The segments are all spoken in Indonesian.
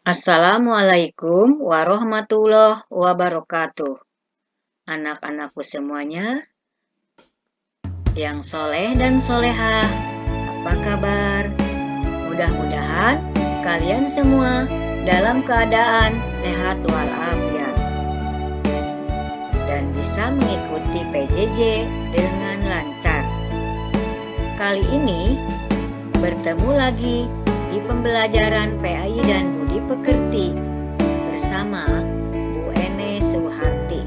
Assalamualaikum warahmatullahi wabarakatuh. Anak-anakku semuanya yang soleh dan solehah, apa kabar? Mudah-mudahan kalian semua dalam keadaan sehat walafiat dan bisa mengikuti PJJ dengan lancar. Kali ini bertemu lagi di pembelajaran PAI dan Budi Pekerti bersama Bu Ene Suharti.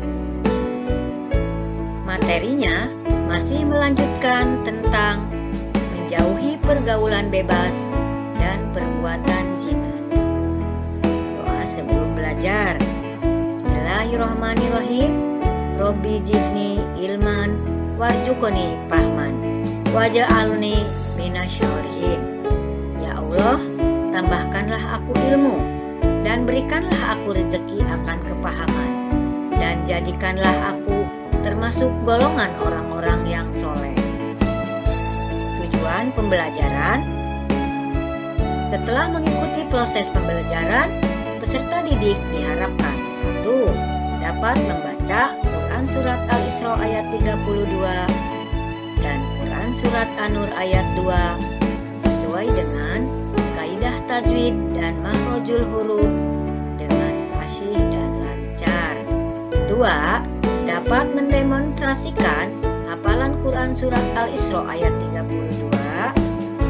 Materinya masih melanjutkan tentang menjauhi pergaulan bebas dan perbuatan zina. Doa sebelum belajar. Bismillahirrahmanirrahim. Robbi zidni ilman warzuqni fahman waj'alni minasyolihin. Ya Allah, tambahkanlah aku ilmu dan berikanlah aku rezeki akan kepahaman dan jadikanlah aku termasuk golongan orang-orang yang soleh. Tujuan pembelajaran: setelah mengikuti proses pembelajaran, peserta didik diharapkan 1. Dapat membaca Quran Surat Al-Isra ayat 32 dan Quran Surat An-Nur ayat 2 sesuai dengan kaidah tajwid dan makhrajul huruf dengan fasih dan lancar. 2. Dapat mendemonstrasikan hafalan Quran Surat Al-Isra ayat 32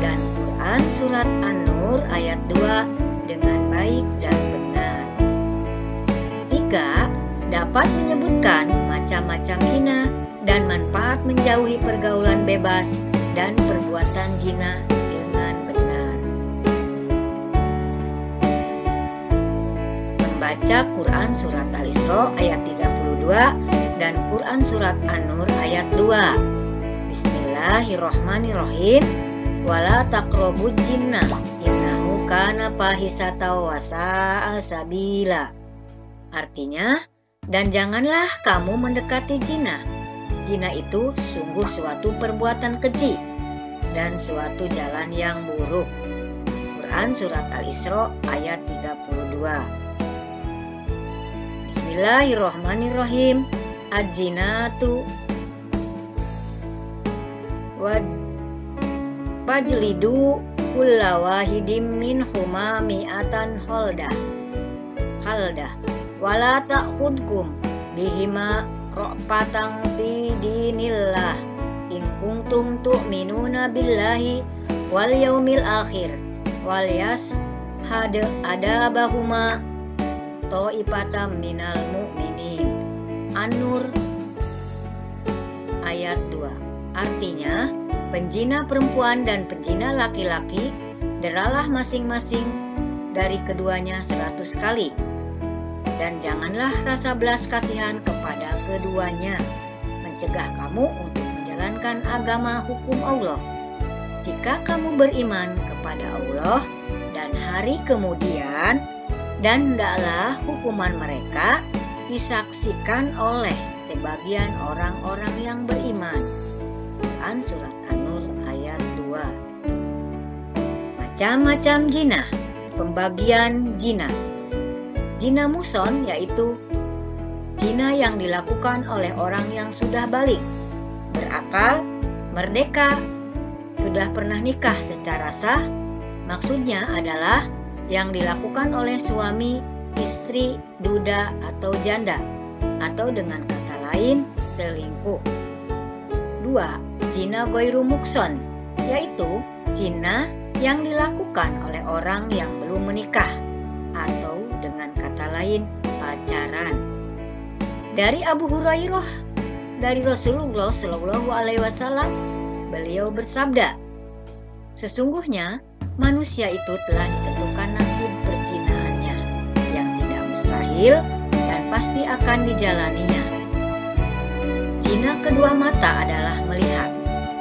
dan Quran Surat An-Nur ayat 2 dengan baik dan benar. 3. Dapat menyebutkan macam-macam zina dan manfaat menjauhi pergaulan bebas dan perbuatan zina dengan benar. Membaca Quran Surat Al-Isra ayat 32 dan Quran Surat An-Nur ayat 2. Bismillahirrahmanirrahim. Wala taqrabuz zina innahu kana fahisatan wa sa'a sabila. Artinya, dan janganlah kamu mendekati zina. Zina itu sungguh suatu perbuatan keji dan suatu jalan yang buruk. Quran Surat Al-Isra ayat 32. Bismillahirrahmanirrahim. Az-zinatu wajlidu kulla wahidim minhuma mi'atan haldah wala ta'khudkum bihima ra'fatang fi dinillah in kuntum tu'minuna billahi wal yaumil akhir wal yashhad adabahuma ta'ifatam minal mu'minin. An-Nur ayat 2. Artinya, penjina perempuan dan penjina laki-laki deralah masing-masing dari keduanya 100 kali. Dan janganlah rasa belas kasihan kepada keduanya, mencegah kamu untuk menjalankan agama hukum Allah. Jika kamu beriman kepada Allah dan hari kemudian, dan hendaklah hukuman mereka disaksikan oleh sebagian orang-orang yang beriman. Quran Surat An-Nur ayat 2. Macam-macam zina. Pembagian zina. Zina muson yaitu zina yang dilakukan oleh orang yang sudah balik, berakal, merdeka, sudah pernah nikah secara sah. Maksudnya adalah yang dilakukan oleh suami, istri, duda, atau janda, atau dengan kata lain, selingkuh. 2. Zina ghairu mukson, yaitu zina yang dilakukan oleh orang yang belum menikah, atau dengan kata lain, pacaran. Dari Abu Hurairah, dari Rasulullah Shallallahu Alaihi Wasallam, beliau bersabda, sesungguhnya manusia itu telah ditentukan nasib perzinaannya yang tidak mustahil dan pasti akan dijalaninya. Zina kedua mata adalah melihat,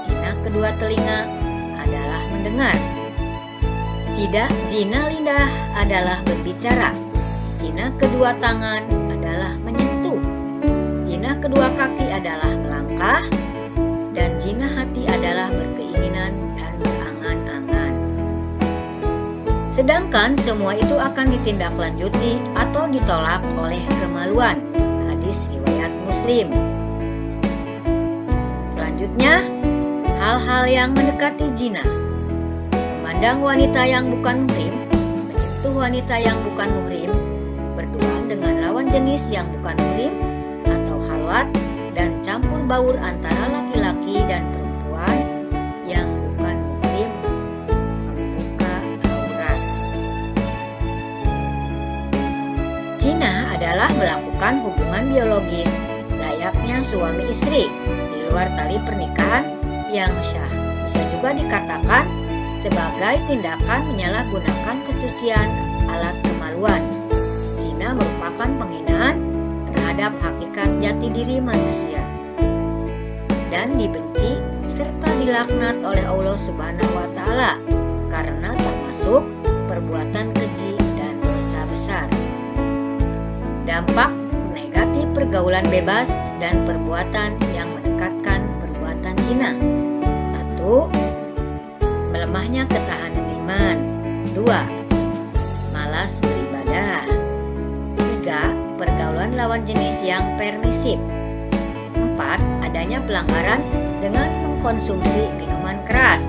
zina kedua telinga adalah mendengar. Zina lidah adalah berbicara. Zina kedua tangan adalah menyentuh. Zina kedua kaki adalah melangkah. Dan zina hati adalah berkeinginan dan berangan-angan. Sedangkan semua itu akan ditindaklanjuti atau ditolak oleh kemaluan. Hadis riwayat Muslim. Selanjutnya, hal-hal yang mendekati zina. Memandang wanita yang bukan muhrim, menyentuh wanita yang bukan muhrim, berduaan dengan lawan jenis yang bukan muhrim, atau halwat, dan campur baur antara laki-laki dan perempuan yang bukan muhrim, membuka aurat. Zina adalah melakukan hubungan biologis layaknya suami istri di luar tali pernikahan yang syah. Bisa juga dikatakan sebagai tindakan menyalahgunakan kesucian alat kemaluan. Zina merupakan penghinaan terhadap hakikat jati diri manusia dan dibenci serta dilaknat oleh Allah Subhanahu wa Ta'ala karena termasuk perbuatan keji dan dosa besar. Dampak negatif pergaulan bebas dan perbuatan yang mendekatkan perbuatan zina. 1. Melemahnya ketahanan iman. 2. Malas beribadah. 3. Pergaulan lawan jenis yang permisif. 4. Adanya pelanggaran dengan mengkonsumsi minuman keras.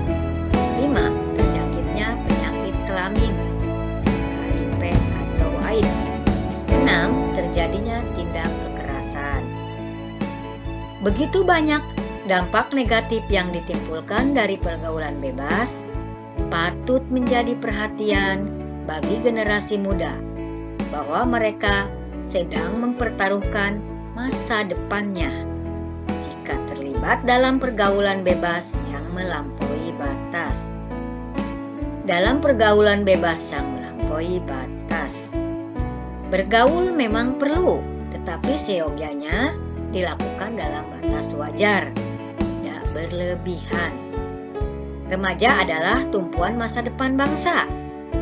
5. Terjangkitnya penyakit kelamin, HIV atau AIDS. 6. Terjadinya tindak kekerasan. Begitu banyak dampak negatif yang ditimbulkan dari pergaulan bebas, patut menjadi perhatian bagi generasi muda bahwa mereka sedang mempertaruhkan masa depannya jika terlibat dalam pergaulan bebas yang melampaui batas. Dalam pergaulan bebas yang melampaui batas, bergaul memang perlu, tetapi seyogyanya dilakukan dalam batas wajar, tidak berlebihan. Remaja adalah tumpuan masa depan bangsa.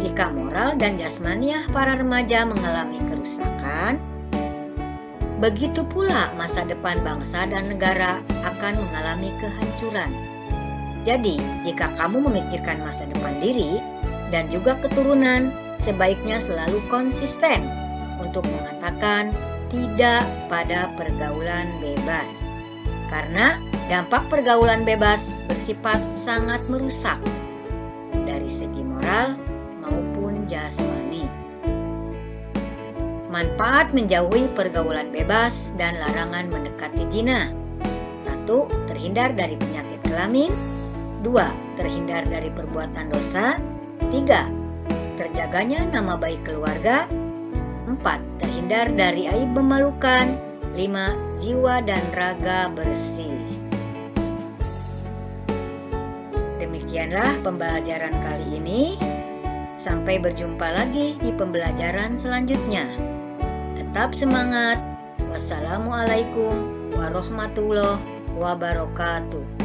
Jika moral dan jasmaniah para remaja mengalami kerusakan, begitu pula masa depan bangsa dan negara akan mengalami kehancuran. Jadi, jika kamu memikirkan masa depan diri dan juga keturunan, sebaiknya selalu konsisten untuk mengatakan tidak pada pergaulan bebas. Karena dampak pergaulan bebas bersifat sangat merusak dari segi moral maupun jasmani. Manfaat menjauhi pergaulan bebas dan larangan mendekati zina. 1. Terhindar dari penyakit kelamin. 2. Terhindar dari perbuatan dosa. 3. Terjaganya nama baik keluarga. 4. Terhindar dari aib memalukan. 5. Jiwa dan raga bersih. Demikianlah pembelajaran kali ini. Sampai berjumpa lagi di pembelajaran selanjutnya. Tetap semangat. Wassalamualaikum warahmatullahi wabarakatuh.